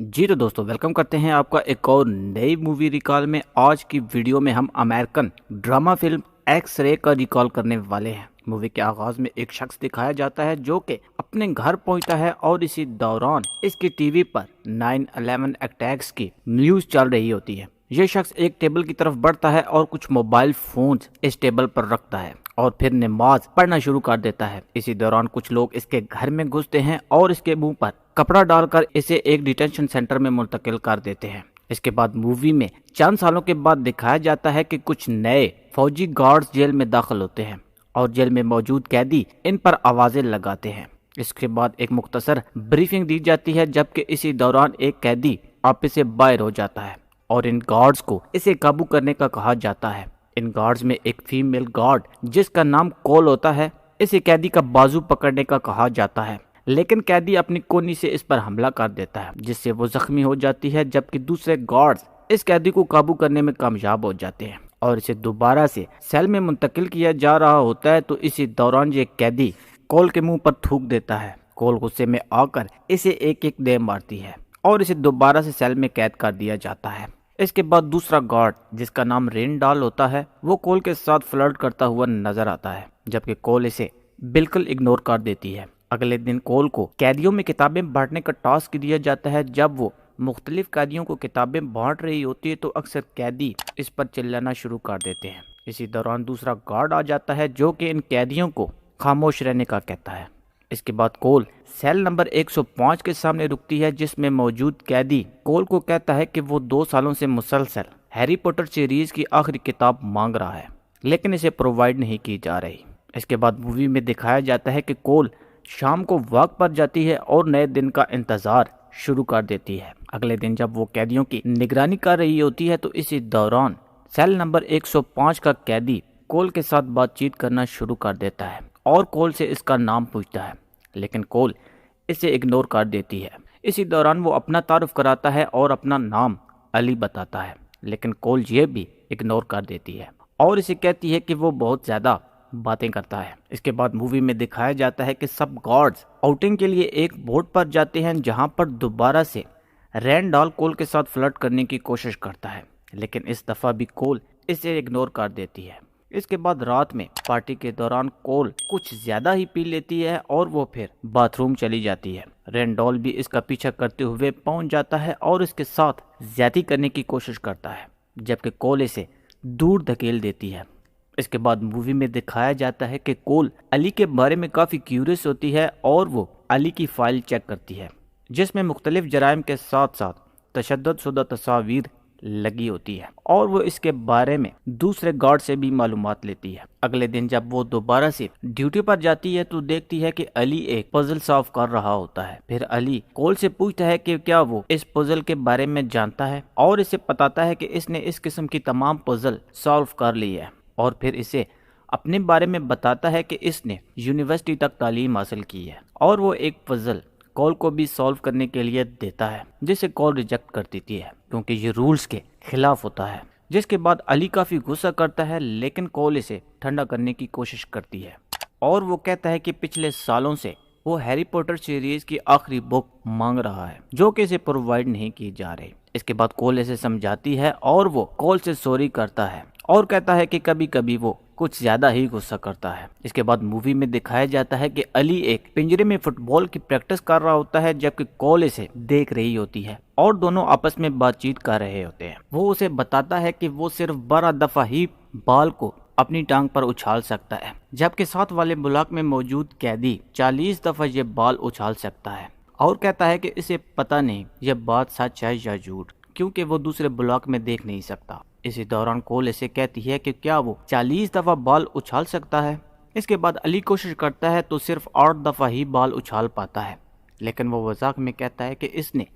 जी तो दोस्तों वेलकम करते हैं आपका एक और नई मूवी रिकॉल में। आज की वीडियो में हम American drama film X ray का रिकॉल करने वाले हैं। मूवी के आगाज में एक शख्स दिखाया जाता है जो कि अपने घर पहुंचता है और इसी दौरान इसकी टीवी पर 9/11 अटैक्स की न्यूज चल रही होती है। ये शख्स एक टेबल की तरफ बढ़ता है और कुछ मोबाइल फोन्स इस टेबल पर रखता है और फिर नमाज पढ़ना शुरू कर देता है। इसी दौरान कुछ लोग इसके घर में घुसते हैं और इसके मुंह पर कपड़ा डालकर इसे एक डिटेंशन सेंटर में मुंतकिल कर देते हैं। इसके बाद मूवी में चंद सालों के बाद दिखाया जाता है कि कुछ नए फौजी गार्ड्स जेल में दाखिल होते हैं और जेल में मौजूद कैदी इन पर आवाजें लगाते हैं। इसके बाद एक मुख्तसर ब्रीफिंग दी जाती है, जबकि इसी दौरान एक कैदी ऑफिस से बाहर हो जाता है और इन गार्ड्स को इसे काबू करने का कहा जाता है। इन गार्ड्स में एक फीमेल गार्ड जिसका नाम कोल होता है, इसे कैदी का बाजू पकड़ने का कहा जाता है, लेकिन कैदी अपनी कोनी से इस पर हमला कर देता है जिससे वो जख्मी हो जाती है, जबकि दूसरे गार्ड्स इस कैदी को काबू करने में कामयाब हो जाते हैं और इसे दोबारा से सेल में मुंतकिल किया जा रहा होता है। तो इसी दौरान ये कैदी कोल के मुंह पर थूक देता है। कोल गुस्से में आकर इसे एक एक दे मारती है और इसे दोबारा से सेल में कैद कर दिया जाता है। इसके बाद दूसरा गार्ड जिसका नाम रेंडाल होता है वो कोल के साथ फ्लर्ट करता हुआ नजर आता है, जबकि कोल इसे बिल्कुल इग्नोर कर देती है। अगले दिन कोल को कैदियों में किताबें बांटने का टास्क दिया जाता है। जब वो मुख्तलिफ कैदियों को किताबें बांट रही होती है तो अक्सर कैदी इस पर चिल्लाना शुरू कर देते हैं। इसी दौरान दूसरा गार्ड आ जाता है जो कि इन कैदियों को खामोश रहने का कहता है। इसके बाद कोल सेल नंबर 105 के सामने रुकती है, जिसमें मौजूद कैदी कोल को कहता है कि वो 2 सालों से मुसलसल हैरी पॉटर सीरीज की आखिरी किताब मांग रहा है, लेकिन इसे प्रोवाइड नहीं की जा रही। इसके बाद मूवी में दिखाया जाता है कि कोल शाम को वॉक पर जाती है और नए दिन का इंतजार शुरू कर देती है। अगले दिन जब वो कैदियों की निगरानी कर रही होती है तो इसी दौरान सेल नंबर 105 का कैदी कोल के साथ बातचीत करना शुरू कर देता है और कोल से इसका नाम पूछता है, लेकिन कोल इसे इग्नोर कर देती है। इसी दौरान वो अपना तारुफ कराता है और अपना नाम अली बताता है, लेकिन कोल ये भी इग्नोर कर देती है और इसे कहती है कि वो बहुत ज़्यादा बातें करता है। इसके बाद मूवी में दिखाया जाता है कि सब गार्ड्स आउटिंग के लिए एक बोट पर जाते हैं, जहां पर दोबारा से रैंडॉल कोल के साथ फ्लर्ट करने की कोशिश करता है, लेकिन इस दफ़ा भी कोल इसे इग्नोर कर देती है। इसके बाद रात में पार्टी के दौरान कोल कुछ ज्यादा ही पी लेती है और वो फिर बाथरूम चली जाती है। रैंडॉल भी इसका पीछा करते हुए पहुंच जाता है और इसके साथ ज्यादती करने की कोशिश करता है, जबकि कोल इसे दूर धकेल देती है। इसके बाद मूवी में दिखाया जाता है कि कोल अली के बारे में काफ़ी क्यूरियस होती है और वो अली की फाइल चेक करती है, जिसमें मुख्तलिफ जराइम के साथ साथ तशद्दुद शुदा तस्वीर लगी होती है और वो इसके बारे में दूसरे गार्ड से भी मालूमात लेती है। अगले दिन जब वो दोबारा से ड्यूटी पर जाती है तो देखती है कि अली एक पजल सॉल्व कर रहा होता है। फिर अली कोल से पूछता है कि क्या वो इस पजल के बारे में जानता है और इसे बताता है कि इसने इस किस्म की तमाम पजल सॉल्व कर ली है और फिर इसे अपने बारे में बताता है कि इसने यूनिवर्सिटी तक तालीम हासिल की है और वो एक पजल कॉल को भी सॉल्व करने के लिए देता है, जिसे कॉल रिजेक्ट कर देती है क्योंकि ये रूल्स के खिलाफ होता है। जिसके बाद अली काफ़ी गुस्सा करता है, लेकिन कॉल इसे ठंडा करने की कोशिश करती है और वो कहता है कि पिछले सालों से वो हैरी पॉटर सीरीज की आखिरी बुक मांग रहा है जो कि इसे प्रोवाइड नहीं की जा रही। इसके बाद कॉल इसे समझाती है और वो कॉल से सॉरी करता है और कहता है कि कभी कभी वो कुछ ज्यादा ही गुस्सा करता है। इसके बाद मूवी में दिखाया जाता है कि अली एक पिंजरे में फुटबॉल की प्रैक्टिस कर रहा होता है, जबकि कॉल इसे देख रही होती है और दोनों आपस में बातचीत कर रहे होते हैं। वो उसे बताता है कि वो सिर्फ 12 दफा ही बाल को अपनी टांग पर उछाल सकता है, जबकि साथ वाले ब्लॉक में मौजूद कैदी 40 दफा ये बाल उछाल सकता है और कहता है कि इसे पता नहीं यह बात सच है या झूठ, क्योंकि वो दूसरे ब्लॉक में देख नहीं सकता। इसी दौरान कोल इसे कहती है कि क्या वो 40 दफा बाल उछाल सकता है। इसके बाद अली कोशिश करता है तो सिर्फ 8 दफा ही बाल उछाल पाता है, लेकिन वो मजाक में कहता है कि इसने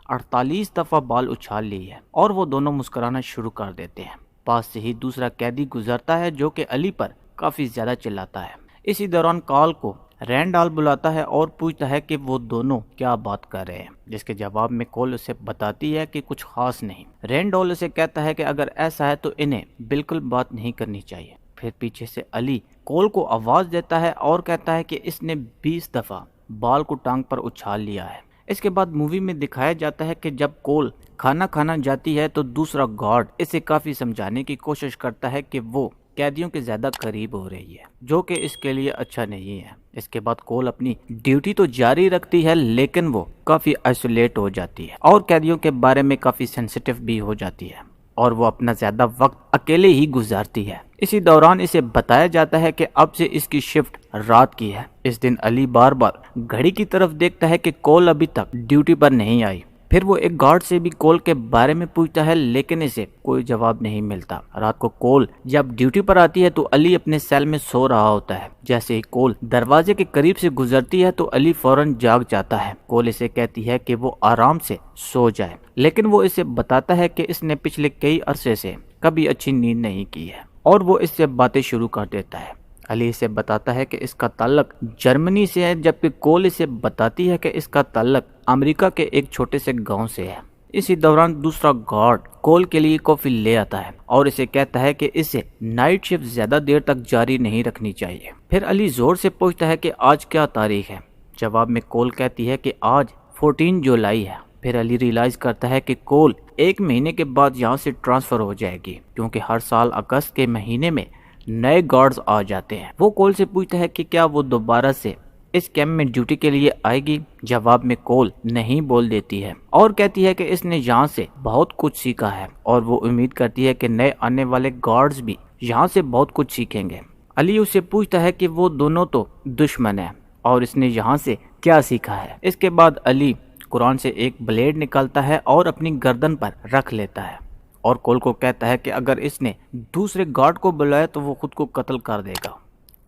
48 दफा बाल उछाल ली है और वो दोनों मुस्कुराना शुरू कर देते हैं। पास से ही दूसरा कैदी गुजरता है जो कि अली पर काफी ज्यादा चिल्लाता है। इसी दौरान कॉल को रैंडॉल बुलाता है और पूछता है कि वो दोनों क्या बात कर रहे हैं, जिसके जवाब में कोल उसे बताती है कि कुछ खास नहीं। रैंडॉल उसे कहता है कि अगर ऐसा है तो इन्हें बिल्कुल बात नहीं करनी चाहिए। फिर पीछे से अली कोल को आवाज देता है और कहता है कि इसने 20 दफा बाल को टांग पर उछाल लिया है। اس کے بعد مووی میں دکھایا جاتا ہے کہ جب کول کھانا کھانا جاتی ہے تو دوسرا گارڈ اسے کافی سمجھانے کی کوشش کرتا ہے کہ وہ قیدیوں کے زیادہ قریب ہو رہی ہے، جو کہ اس کے لیے اچھا نہیں ہے۔ اس کے بعد کول اپنی ڈیوٹی تو جاری رکھتی ہے، لیکن وہ کافی آئسولیٹ ہو جاتی ہے اور قیدیوں کے بارے میں کافی سینسیٹیو بھی ہو جاتی ہے، اور وہ اپنا زیادہ وقت اکیلے ہی گزارتی ہے۔ اسی دوران اسے بتایا جاتا ہے کہ اب سے اس کی شفٹ رات کی ہے۔ اس دن علی بار بار گھڑی کی طرف دیکھتا ہے کہ کول ابھی تک ڈیوٹی پر نہیں آئی۔ پھر وہ ایک گارڈ سے بھی کول کے بارے میں پوچھتا ہے، لیکن اسے کوئی جواب نہیں ملتا۔ رات کو کول جب ڈیوٹی پر آتی ہے تو علی اپنے سیل میں سو رہا ہوتا ہے۔ جیسے ہی کول دروازے کے قریب سے گزرتی ہے تو علی فوراً جاگ جاتا ہے۔ کول اسے کہتی ہے کہ وہ آرام سے سو جائے، لیکن وہ اسے بتاتا ہے کہ اس نے پچھلے کئی عرصے سے کبھی اچھی نیند نہیں کی ہے، اور وہ اس سے باتیں شروع کر دیتا ہے۔ علی اسے بتاتا ہے کہ اس کا تعلق جرمنی سے ہے، جبکہ کول اسے بتاتی ہے کہ اس کا تعلق امریکہ کے ایک چھوٹے سے گاؤں سے ہے۔ اسی دوران دوسرا گارڈ کول کے لیے کافی لے آتا ہے اور اسے کہتا ہے کہ اسے نائٹ شفٹ زیادہ دیر تک جاری نہیں رکھنی چاہیے۔ پھر علی زور سے پوچھتا ہے کہ آج کیا تاریخ ہے؟ جواب میں کول کہتی ہے کہ آج 14 جولائی ہے۔ پھر علی ریلائز کرتا ہے کہ کول ایک مہینے کے بعد یہاں سے ٹرانسفر ہو جائے گی، کیونکہ ہر سال اگست کے مہینے میں نئے گارڈز آ جاتے ہیں۔ وہ کول سے پوچھتا ہے کہ کیا وہ دوبارہ سے اس کیمپ میں ڈیوٹی کے لیے آئے گی؟ جواب میں کول نہیں بول دیتی ہے اور کہتی ہے کہ اس نے یہاں سے بہت کچھ سیکھا ہے، اور وہ امید کرتی ہے کہ نئے آنے والے گارڈز بھی یہاں سے بہت کچھ سیکھیں گے۔ علی اسے پوچھتا ہے کہ وہ دونوں تو دشمن ہیں اور اس نے یہاں سے کیا سیکھا ہے۔ اس کے بعد علی قرآن سے ایک بلیڈ نکالتا ہے اور اپنی گردن پر رکھ لیتا ہے، اور کول کو کہتا ہے کہ اگر اس نے دوسرے گارڈ کو بلایا تو وہ خود کو قتل کر دے گا۔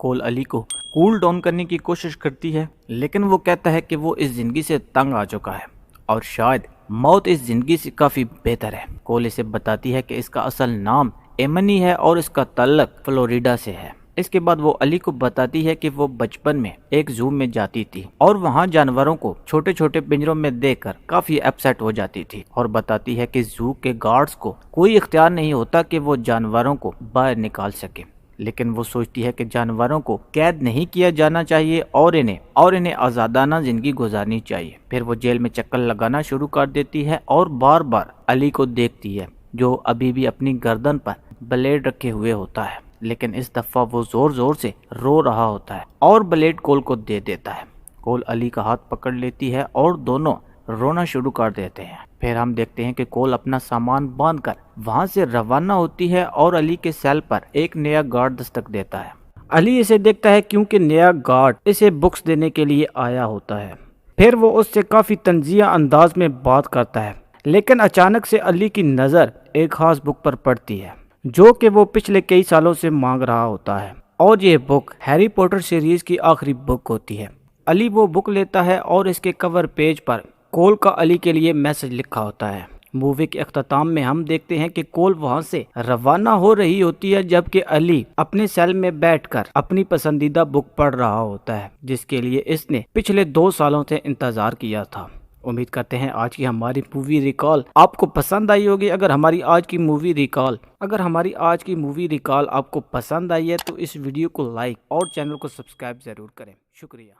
کول علی کو کول ڈاؤن کرنے کی کوشش کرتی ہے، لیکن وہ کہتا ہے کہ وہ اس زندگی سے تنگ آ چکا ہے اور شاید موت اس زندگی سے کافی بہتر ہے۔ کول اسے بتاتی ہے کہ اس کا اصل نام ایمنی ہے اور اس کا تعلق فلوریڈا سے ہے۔ اس کے بعد وہ علی کو بتاتی ہے کہ وہ بچپن میں ایک زو میں جاتی تھی اور وہاں جانوروں کو چھوٹے چھوٹے پنجروں میں دیکھ کر کافی اپسیٹ ہو جاتی تھی، اور بتاتی ہے کہ زو کے گارڈز کو کوئی اختیار نہیں ہوتا کہ وہ جانوروں کو باہر نکال سکے، لیکن وہ سوچتی ہے کہ جانوروں کو قید نہیں کیا جانا چاہیے اور انہیں آزادانہ زندگی گزارنی چاہیے۔ پھر وہ جیل میں چکر لگانا شروع کر دیتی ہے اور بار بار علی کو دیکھتی ہے، جو ابھی بھی اپنی گردن پر بلیڈ رکھے ہوئے ہوتا ہے، لیکن اس دفعہ وہ زور زور سے رو رہا ہوتا ہے اور بلیڈ کول کو دے دیتا ہے۔ کول علی کا ہاتھ پکڑ لیتی ہے اور دونوں رونا شروع کر دیتے ہیں۔ پھر ہم دیکھتے ہیں کہ کول اپنا سامان باندھ کر وہاں سے روانہ ہوتی ہے اور علی کے سیل پر ایک نیا گارڈ دستک دیتا ہے۔ علی اسے دیکھتا ہے کیونکہ نیا گارڈ اسے بکس دینے کے لیے آیا ہوتا ہے۔ پھر وہ اس سے کافی طنزیہ انداز میں بات کرتا ہے، لیکن اچانک سے علی کی نظر ایک خاص بک پر پڑتی ہے جو کہ وہ پچھلے کئی سالوں سے مانگ رہا ہوتا ہے، اور یہ بک ہیری پوٹر سیریز کی آخری بک ہوتی ہے۔ علی وہ بک لیتا ہے اور اس کے کور پیج پر کول کا علی کے لیے میسج لکھا ہوتا ہے۔ مووی کے اختتام میں ہم دیکھتے ہیں کہ کول وہاں سے روانہ ہو رہی ہوتی ہے، جبکہ علی اپنے سیل میں بیٹھ کر اپنی پسندیدہ بک پڑھ رہا ہوتا ہے، جس کے لیے اس نے پچھلے 2 سالوں سے انتظار کیا تھا۔ امید کرتے ہیں آج کی ہماری مووی ریکال آپ کو پسند آئی ہوگی۔ اگر ہماری آج کی مووی ریکال آپ کو پسند آئی ہے تو اس ویڈیو کو لائک اور چینل کو سبسکرائب ضرور کریں۔ شکریہ۔